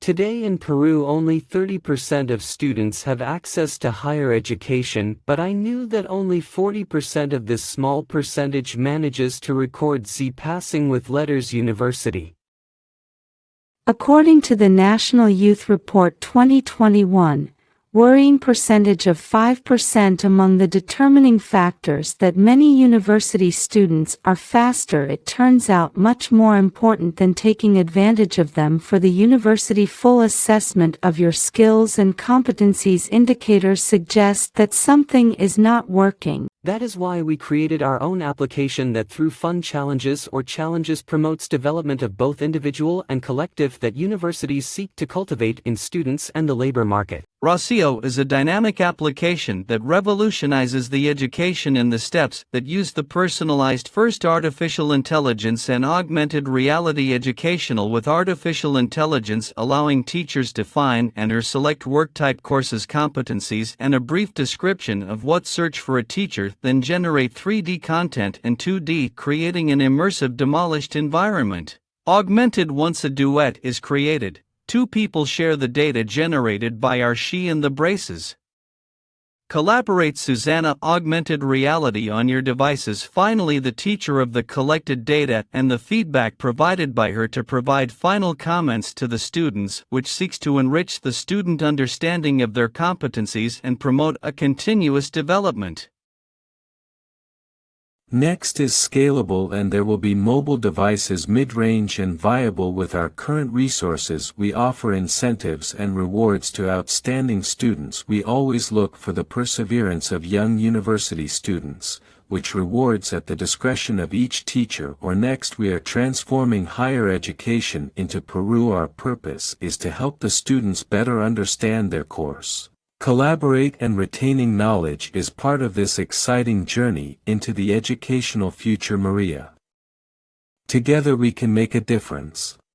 Today in Peru only 30% of students have access to higher education, but I knew that only 40% of this small percentage manages to record Z passing with letters university. According to the National Youth Report 2021, worrying percentage of 5% among the determining factors that many university students are faster, it turns out much more important than taking advantage of them for the university. Full assessment of your skills and competencies indicators suggest that something is not working. That is why we created our own application that through fun challenges or challenges promotes development of both individual and collective that universities seek to cultivate in students and the labor market. PROXYU is a dynamic application that revolutionizes the education in the steps that use the personalized first artificial intelligence and augmented reality educational with artificial intelligence, allowing teachers to find and/or select work type courses competencies and a brief description of what search for a teacher, then generate 3D content and 2D, creating an immersive demolished environment. Augmented. Once a duet is created, two people share the data generated by our she in the braces. Collaborate Susanna. Augmented reality on your devices. Finally, the teacher of the collected data and the feedback provided by her to provide final comments to the students, which seeks to enrich the student understanding of their competencies and promote a continuous development. Next is scalable, and there will be mobile devices mid-range and viable. With our current resources, we offer incentives and rewards to outstanding students. We always look for the perseverance of young university students, which rewards at the discretion of each teacher. Or next, we are transforming higher education into Peru. Our purpose is to help the students better understand their course. Collaborate, and retaining knowledge is part of this exciting journey into the educational future. Maria. Together we can make a difference.